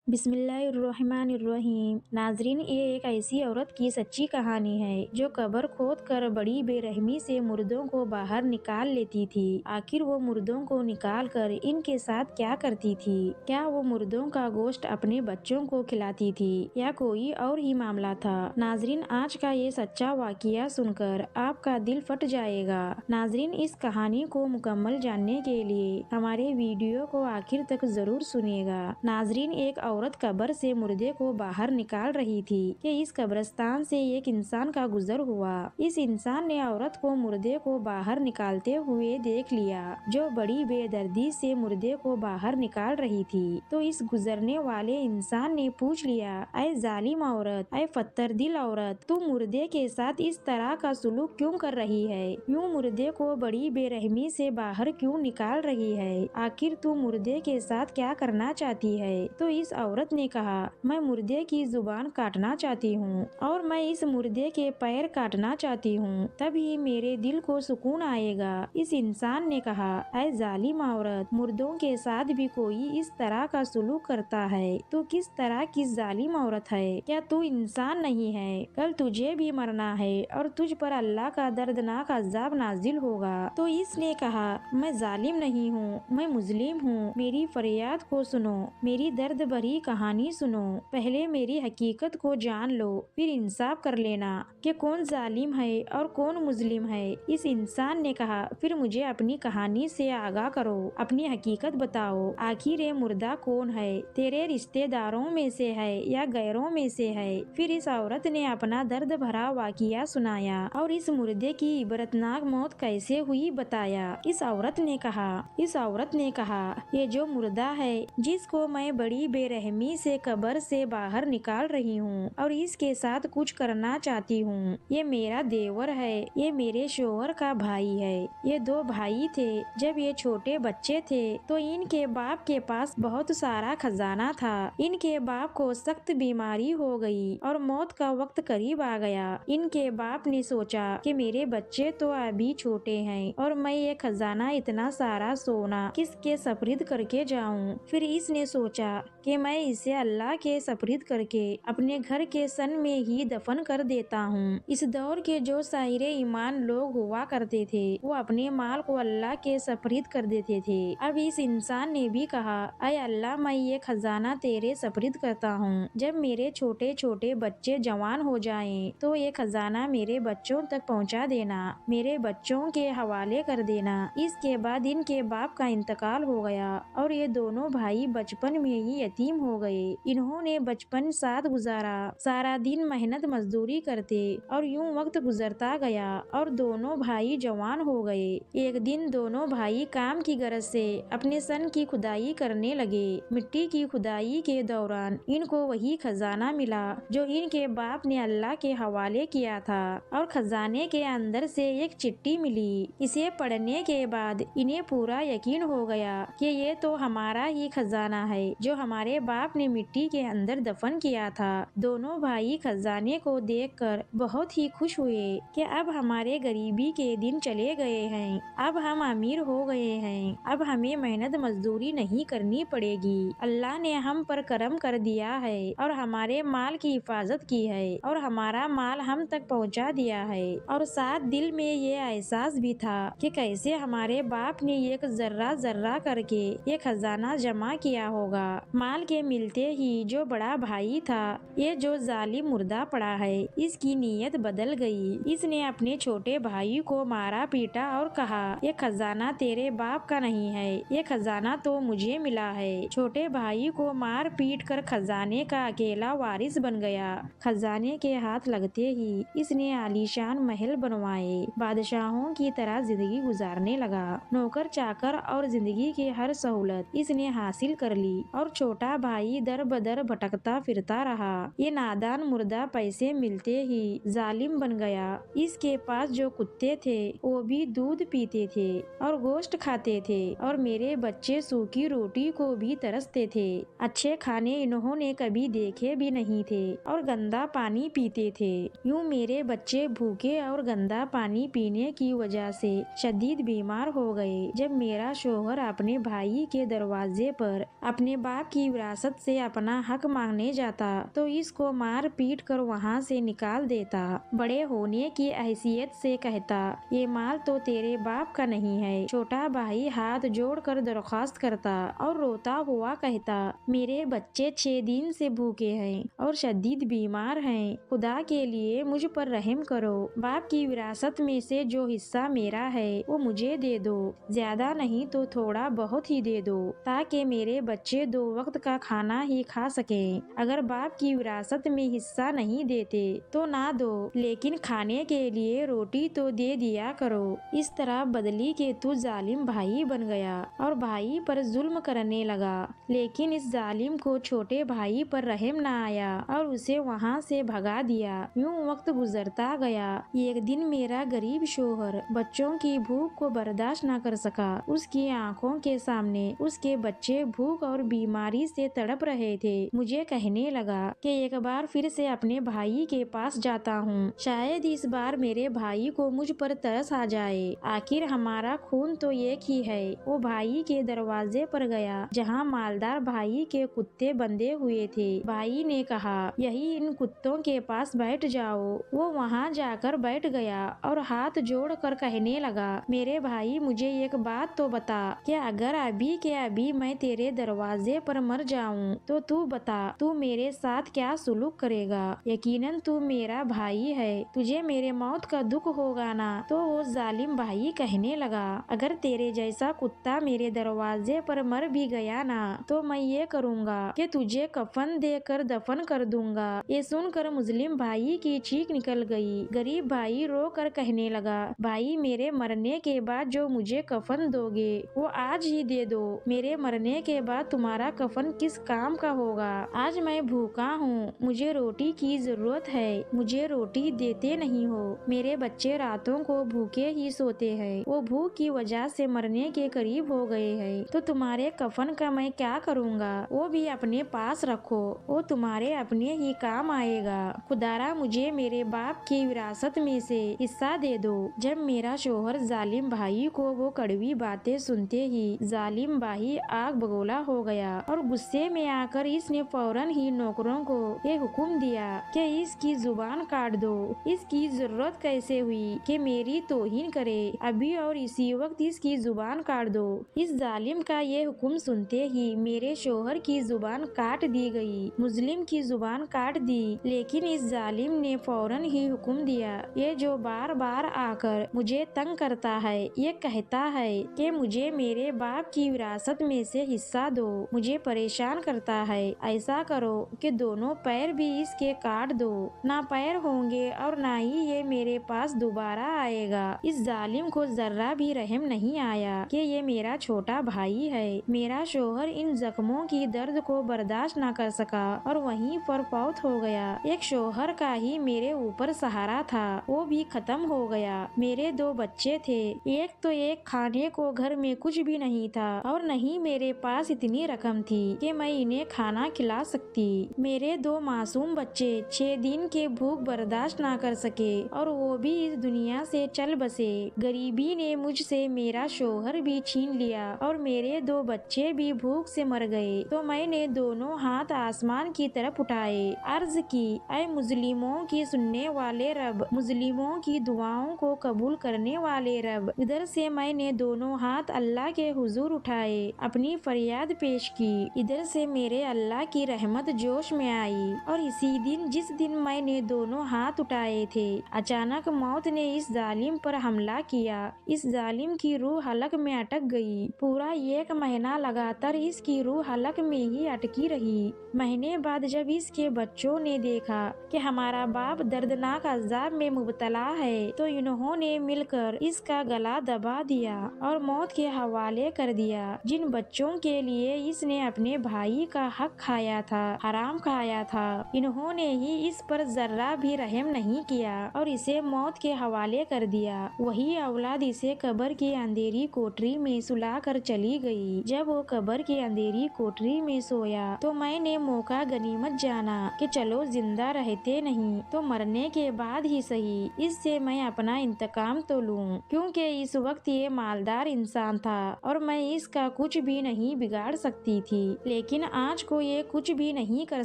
बिस्मिल्लाहिर्रहमानिर्रहीम। नाजरीन, ये एक ऐसी औरत की सच्ची कहानी है जो कब्र खोद कर बड़ी बेरहमी से मुर्दों को बाहर निकाल लेती थी। आखिर वो मुर्दों को निकाल कर इनके साथ क्या करती थी? क्या वो मुर्दों का गोश्त अपने बच्चों को खिलाती थी या कोई और ही मामला था? नाजरीन, आज का ये सच्चा वाकया सुनकर आपका दिल फट जाएगा। नाजरीन, इस कहानी को मुकम्मल जानने के लिए हमारे वीडियो को आखिर तक जरूर सुनिएगा। नाजरीन, एक औरत कब्र से मुर्दे को बाहर निकाल रही थी कि इस कब्रिस्तान से एक इंसान का गुजर हुआ। इस इंसान ने औरत को मुर्दे को बाहर निकालते हुए देख लिया, जो बड़ी बेदर्दी से मुर्दे को बाहर निकाल रही थी। तो इस गुजरने वाले इंसान ने पूछ लिया, ऐ जालिम औरत, ऐ फत्तर दिल औरत, तू मुर्दे के साथ इस तरह का सुलूक क्यों कर रही है? यूं मुर्दे को बड़ी बेरहमी से बाहर क्यों निकाल रही है? आखिर तू मुर्दे के साथ क्या करना चाहती है? तो इस औरत ने कहा, मैं मुर्दे की जुबान काटना चाहती हूँ और मैं इस मुर्दे के पैर काटना चाहती हूँ, तभी मेरे दिल को सुकून आएगा। इस इंसान ने कहा, ऐ जालिम औरत, मुर्दों के साथ भी कोई इस तरह का सुलूक करता है। तू किस तरह की जालिम औरत है? क्या तू इंसान नहीं है? कल तुझे भी मरना है और तुझ पर अल्लाह का दर्दनाक अज़ाब नाजिल होगा। तो इसने कहा, मैं जालिम नहीं हूँ, मैं मुस्लिम हूँ। मेरी फरियाद को सुनो, मेरी दर्द भरी कहानी सुनो। पहले मेरी हकीकत को जान लो, फिर इंसाफ कर लेना कि कौन जालिम है और कौन मुस्लिम है। इस इंसान ने कहा, फिर मुझे अपनी कहानी से आगाह करो, अपनी हकीकत बताओ। आखिर ये मुर्दा कौन है? तेरे रिश्तेदारों में से है या गैरों में से है? फिर इस औरत ने अपना दर्द भरा वाकिया सुनाया और इस मुर्दे की इबरतनाक मौत कैसे हुई बताया। इस औरत ने कहा, ये जो मुर्दा है जिसको मैं बड़ी बेरहमी से कब्र से बाहर निकाल रही हूँ और इसके साथ कुछ करना चाहती हूँ, ये मेरा देवर है, ये मेरे शोहर का भाई है। ये दो भाई थे। जब ये छोटे बच्चे थे तो इनके बाप के पास बहुत सारा खजाना था। इनके बाप को सख्त बीमारी हो गई और मौत का वक्त करीब आ गया। इनके बाप ने सोचा कि मेरे बच्चे तो अभी छोटे हैं और मैं ये खजाना इतना सारा सोना किसके सपरिद करके जाऊं। फिर इसने सोचा कि मैं इसे अल्लाह के सपरिद करके अपने घर के सन में ही दफन कर देता हूँ। इस दौर के जो साहिरे ईमान लोग हुआ करते थे वो अपने माल को अल्लाह के सपरिद कर देते थे। अब इस इंसान ने भी कहा, ऐ अल्लाह, मैं ये खजाना तेरे सपरिद करता हूँ। जब मेरे छोटे छोटे बच्चे जवान हो जाएं तो ये खजाना मेरे बच्चों तक पहुँचा देना, मेरे बच्चों के हवाले कर देना। इसके बाद इनके बाप का इंतकाल हो गया और ये दोनों भाई बचपन में ही यतीम हो गए। इन्होंने बचपन साथ गुजारा, सारा दिन मेहनत मजदूरी करते और यूं वक्त गुजरता गया और दोनों भाई जवान हो गए। एक दिन दोनों भाई काम की गरज से अपने सन की खुदाई करने लगे। मिट्टी की खुदाई के दौरान इनको वही खजाना मिला जो इनके बाप ने अल्लाह के हवाले किया था और खजाने के अंदर से एक चिट्ठी मिली। इसे पढ़ने के बाद इन्हें पूरा यकीन हो गया कि ये तो हमारा ही खजाना है जो हमारे बाप ने मिट्टी के अंदर दफन किया था। दोनों भाई खजाने को देखकर बहुत ही खुश हुए कि अब हमारे गरीबी के दिन चले गए हैं, अब हम अमीर हो गए हैं, अब हमें मेहनत मजदूरी नहीं करनी पड़ेगी। अल्लाह ने हम पर करम कर दिया है और हमारे माल की हिफाजत की है और हमारा माल हम तक पहुंचा दिया है। और साथ दिल में ये एहसास भी था कि कैसे हमारे बाप ने एक जर्रा जर्रा करके ये खजाना जमा किया होगा। माल के मिलते ही जो बड़ा भाई था, ये जो जालिम मुर्दा पड़ा है, इसकी नीयत बदल गई। इसने अपने छोटे भाई को मारा पीटा और कहा, ये खजाना तेरे बाप का नहीं है, ये खजाना तो मुझे मिला है। छोटे भाई को मार पीट कर खजाने का अकेला वारिस बन गया। खजाने के हाथ लगते ही इसने आलीशान महल बनवाए, बादशाहों की तरह जिंदगी गुजारने लगा। नौकर चाकर और जिंदगी की हर सहूलत इसने हासिल कर ली और छोटा भाई दर बदर भटकता फिरता रहा। ये नादान मुर्दा पैसे मिलते ही जालिम बन गया। इसके पास जो कुत्ते थे वो भी दूध पीते थे और गोश्त खाते थे और मेरे बच्चे सूखी रोटी को भी तरसते थे। अच्छे खाने इन्होंने कभी देखे भी नहीं थे और गंदा पानी पीते थे। यूं मेरे बच्चे भूखे और गंदा पानी पीने की वजह से शदीद बीमार हो गए। जब मेरा शोहर अपने भाई के दरवाजे पर अपने बाप की की विरासत से अपना हक मांगने जाता तो इसको मार पीट कर वहाँ से निकाल देता। बड़े होने की हैसियत से कहता, ये माल तो तेरे बाप का नहीं है। छोटा भाई हाथ जोड़कर दरख्वास्त करता और रोता हुआ कहता, मेरे बच्चे 6 दिन से भूखे हैं और शदीद बीमार हैं। खुदा के लिए मुझ पर रहम करो। बाप की विरासत में से जो हिस्सा मेरा है वो मुझे दे दो। ज्यादा नहीं तो थोड़ा बहुत ही दे दो, ताकि मेरे बच्चे 2 वक्त का खाना ही खा सकें। अगर बाप की विरासत में हिस्सा नहीं देते तो ना दो, लेकिन खाने के लिए रोटी तो दे दिया करो। इस तरह बदली के तू जालिम भाई बन गया और भाई पर जुल्म करने लगा। लेकिन इस जालिम को छोटे भाई पर रहम न आया और उसे वहाँ से भगा दिया। यूं वक्त गुजरता गया। एक दिन मेरा गरीब शोहर बच्चों की भूख को बर्दाश्त न कर सका। उसकी आंखों के सामने उसके बच्चे भूख और बीमारी से तड़प रहे थे। मुझे कहने लगा कि एक बार फिर से अपने भाई के पास जाता हूँ, शायद इस बार मेरे भाई को मुझ पर तरस आ जाए। आखिर हमारा खून तो एक ही है। वो भाई के दरवाजे पर गया जहाँ मालदार भाई के कुत्ते बंधे हुए थे। भाई ने कहा, यही इन कुत्तों के पास बैठ जाओ। वो वहाँ जाकर बैठ गया और हाथ जोड़कर कहने लगा, मेरे भाई मुझे एक बात तो बता कि अगर अभी के अभी मैं तेरे दरवाजे पर मर जाऊं तो तू बता, तू मेरे साथ क्या सुलूक करेगा? यकीनन तू मेरा भाई है, तुझे मेरे मौत का दुख होगा ना? तो वो जालिम भाई कहने लगा, अगर तेरे जैसा कुत्ता मेरे दरवाजे पर मर भी गया ना तो मैं ये करूँगा कि तुझे कफन देकर दफन कर दूंगा। ये सुनकर मुस्लिम भाई की चीख निकल गई। गरीब भाई रो कर कहने लगा, भाई मेरे मरने के बाद जो मुझे कफन दोगे वो आज ही दे दो। मेरे मरने के बाद तुम्हारा कफन किस काम का होगा? आज मैं भूखा हूँ, मुझे रोटी की जरूरत है, मुझे रोटी देते नहीं हो। मेरे बच्चे रातों को भूखे ही सोते हैं, वो भूख की वजह से मरने के करीब हो गए हैं। तो तुम्हारे कफन का मैं क्या करूँगा? वो भी अपने पास रखो, वो तुम्हारे अपने ही काम आएगा। खुदारा मुझे मेरे बाप की विरासत में से हिस्सा दे दो। जब मेरा शोहर जालिम भाई को वो कड़वी बातें सुनते ही जालिम भाई आग बगोला हो गया और गुस्से में आकर इसने फौरन ही नौकरों को ये हुक्म दिया कि इसकी जुबान काट दो। इसकी जरूरत कैसे हुई कि मेरी तौहीन करे? अभी और इसी वक्त इसकी जुबान काट दो। इस जालिम का ये हुक्म सुनते ही मेरे शोहर की जुबान काट दी गई, मुस्लिम की जुबान काट दी। लेकिन इस जालिम ने फौरन ही हुक्म दिया, ये जो बार बार आकर मुझे तंग करता है, ये कहता है कि मुझे मेरे बाप की विरासत में से हिस्सा दो, मुझे परेशान करता है। ऐसा करो कि दोनों पैर भी इसके काट दो, ना पैर होंगे और ना ही ये मेरे पास दोबारा आएगा। इस जालिम को जर्रा भी रहम नहीं आया कि ये मेरा छोटा भाई है। मेरा शोहर इन जख्मों की दर्द को बर्दाश्त न कर सका और वहीं पर फौत हो गया। एक शोहर का ही मेरे ऊपर सहारा था, वो भी खत्म हो गया। मेरे 2 बच्चे थे, एक तो एक खाने को घर में कुछ भी नहीं था और नहीं मेरे पास इतनी रकम थी कि मैं इन्हें खाना खिला सकती। मेरे 2 मासूम बच्चे 6 दिन के भूख बर्दाश्त ना कर सके और वो भी इस दुनिया से चल बसे। गरीबी ने मुझसे मेरा शोहर भी छीन लिया और मेरे 2 बच्चे भी भूख से मर गए। तो मैंने दोनों हाथ आसमान की तरफ उठाए, अर्ज की, ऐ मुस्लिमों की सुनने वाले रब, मुस्लिमों की दुआओं को कबूल करने वाले रब। इधर से मैंने दोनों हाथ अल्लाह के हुजूर उठाए, अपनी फरियाद पेश की। इधर से मेरे अल्लाह की रहमत जोश में आई और इसी दिन जिस दिन मैंने दोनों हाथ उठाए थे, अचानक मौत ने इस जालिम पर हमला किया। इस जालिम की रूह हलक में अटक गई। पूरा 1 महीना लगातार इसकी रूह हलक में ही अटकी रही। महीने बाद जब इसके बच्चों ने देखा कि हमारा बाप दर्दनाक अज़ाब में मुब्तला है, तो इन्होंने मिलकर इसका गला दबा दिया और मौत के हवाले कर दिया। जिन बच्चों के लिए इसने अपने भाई का हक खाया था, हराम खाया था, इन्होंने ही इस पर जर्रा भी रहम नहीं किया और इसे मौत के हवाले कर दिया। वही औलाद इसे कब्र की अंधेरी कोठरी में सुला कर चली गई। जब वो कब्र की अंधेरी कोठरी में सोया तो मैंने मौका गनीमत जाना कि चलो जिंदा रहते नहीं तो मरने के बाद ही सही, इससे मैं अपना इंतकाम तो लूं, क्योंकि इस वक्त ये मालदार इंसान था और मैं इसका कुछ भी नहीं बिगाड़ सकती थी। लेकिन आज को ये कुछ भी नहीं कर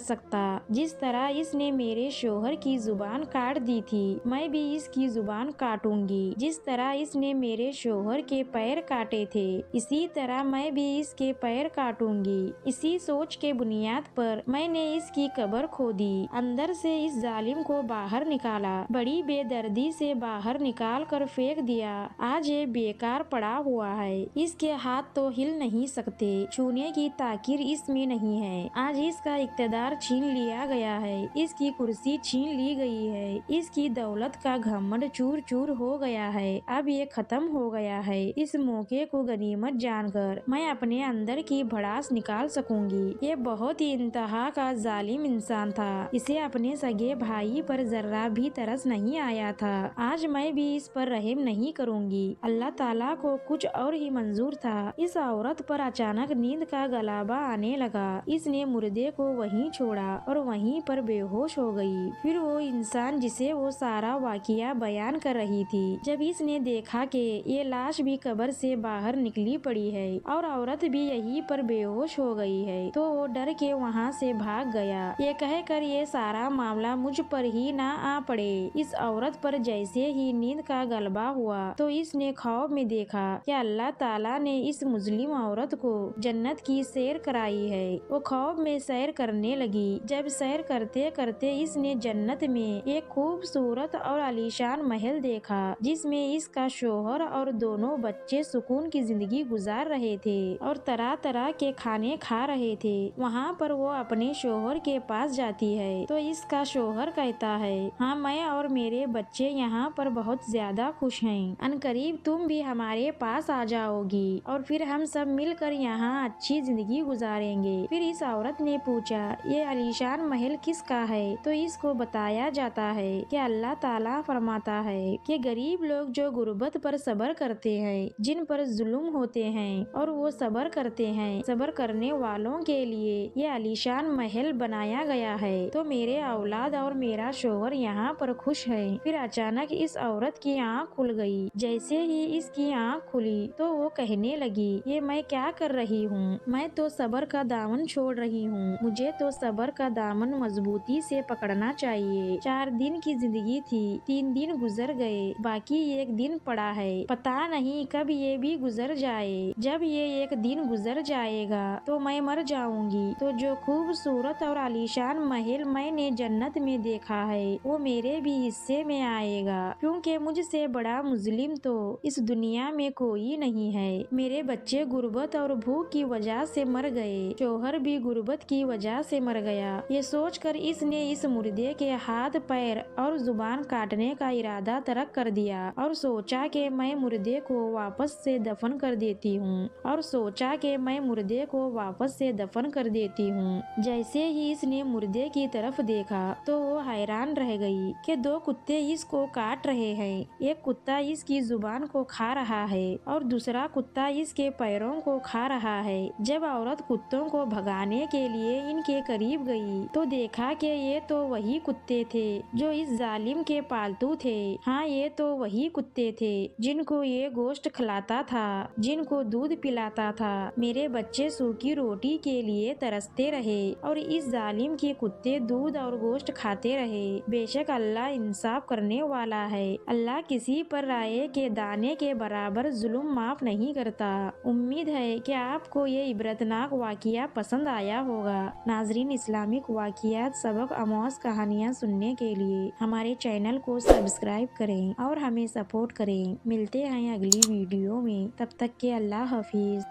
सकता। जिस तरह इसने मेरे शोहर की जुबान काट दी थी, मैं भी इसकी जुबान काटूंगी। जिस तरह इसने मेरे शोहर के पैर काटे थे, इसी तरह मैं भी इसके पैर काटूंगी। इसी सोच के बुनियाद पर मैंने इसकी कब्र खोदी, अंदर से इस जालिम को बाहर निकाला, बड़ी बेदर्दी से बाहर निकाल कर फेंक दिया। आज ये बेकार पड़ा हुआ है, इसके हाथ तो हिल नहीं सकते, छूने की ताकीर इसमें नहीं है। आज इसका इख्तियार छीन लिया गया है, इसकी कुर्सी छीन ली गई है, इसकी दौलत का घमंड चूर चूर हो गया है। अब ये खत्म हो गया है। इस मौके को गनीमत जानकर मैं अपने अंदर की भड़ास निकाल सकूंगी। ये बहुत ही इंतहा का जालिम इंसान था, इसे अपने सगे भाई पर जर्रा भी तरस नहीं आया था। आज मैं भी इस पर रहम नहीं करूंगी। अल्लाह ताला को कुछ और ही मंजूर था। इस औरत पर अचानक नींद का गलाबा आने लगा। इसने मुर्दे को वहीं छोड़ा और वहीं पर बेहोश हो गई। फिर वो इंसान जिसे वो सारा वाकिया बयान कर रही थी, जब इसने देखा कि ये लाश भी कब्र से बाहर निकली पड़ी है और औरत भी यहीं पर बेहोश हो गई है, तो वो डर के वहाँ से भाग गया, ये कहकर ये सारा मामला मुझ पर ही ना आ पड़े। इस औरत पर जैसे ही नींद का गलबा हुआ तो इसने ख्वाब में देखा कि अल्लाह ताला ने इस मुस्लिम औरत को जन्नत की सैर कराई है। वो ख्वाब में सैर करने लगी। जब सैर करते करते इसने जन्नत में एक खूबसूरत और आलीशान महल देखा, जिसमें इसका शोहर और दोनों बच्चे सुकून की जिंदगी गुजार रहे थे और तरह तरह के खाने खा रहे थे। वहाँ पर वो अपने शोहर के पास जाती है तो इसका शोहर कहता है, हाँ मैं और मेरे बच्चे यहाँ पर बहुत ज्यादा खुश हैं। अनकरीब तुम भी हमारे पास आ जाओगी और फिर हम सब मिलकर यहाँ अच्छी जिंदगी गुजारेंगे। फिर इस औरत ने पूछा, ये आलीशान महल किसका है? तो इसको बताया जाता है कि अल्लाह ताला फरमाता है कि गरीब लोग जो गुर्बत पर सब्र करते हैं, जिन पर जुल्म होते हैं और वो सब्र करते हैं, सब्र करने वालों के लिए ये आलीशान महल बनाया गया है। तो मेरे औलाद और मेरा शोहर यहाँ पर खुश है। फिर अचानक इस औरत की आँख खुल गई। जैसे ही इसकी आँख खुली तो वो कहने लगी, ये मैं क्या कर रही हूँ? मैं तो सब्र का दामन छोड़ रही हूँ। मुझे तो सब्र का दामन मजबूती से पकड़ना चाहिए। 4 दिन की जिंदगी थी, 3 दिन गुजर गए, बाकी 1 दिन पड़ा है। पता नहीं कब ये भी गुजर जाए। जब ये 1 दिन गुजर जाएगा तो मैं मर जाऊंगी। तो जो खूबसूरत और आलीशान महल मैंने जन्नत में देखा है वो मेरे भी हिस्से में आएगा, क्योंकि मुझसे बड़ा मुस्लिम तो इस दुनिया में कोई नहीं है। मेरे बच्चे गुर्बत और भूख की वजह से मर गए, शोहर भी गुर्बत की वजह से मर गया। ये सोचकर इसने इस मुर्दे के हाथ पैर और जुबान काटने का इरादा तर्क कर दिया और सोचा कि मैं मुर्दे को वापस से दफन कर देती हूँ। जैसे ही इसने मुर्दे की तरफ देखा तो वो हैरान रह गई कि 2 कुत्ते इसको काट रहे हैं। एक कुत्ता इसकी जुबान को खा रहा है और दूसरा कुत्ता इसके पैरों को खा रहा है। जब औरत कुत्तों को भगाने के लिए इनके करीब गई तो देखा कि ये तो वही कुत्ते थे जो इस जालिम के पालतू थे। हाँ, ये तो वही कुत्ते थे जिनको ये गोश्त खिलाता था, जिनको दूध पिलाता था। मेरे बच्चे सूखी रोटी के लिए तरसते रहे और इस जालिम के कुत्ते दूध और गोश्त खाते रहे। बेशक अल्लाह इंसाफ करने वाला है। अल्लाह किसी पर राय के दाने के बराबर जुल्म माफ नहीं करता। उम्मीद है कि आपको ये इबरतनाक वाकिया पसंद आया होगा। नाजरीन, इस्लामिक वाकियात, सबक आमोज कहानियाँ सुनने के लिए हमारे चैनल को सब्सक्राइब करें और हमें सपोर्ट करें। मिलते हैं अगली वीडियो में, तब तक के अल्लाह हाफिज।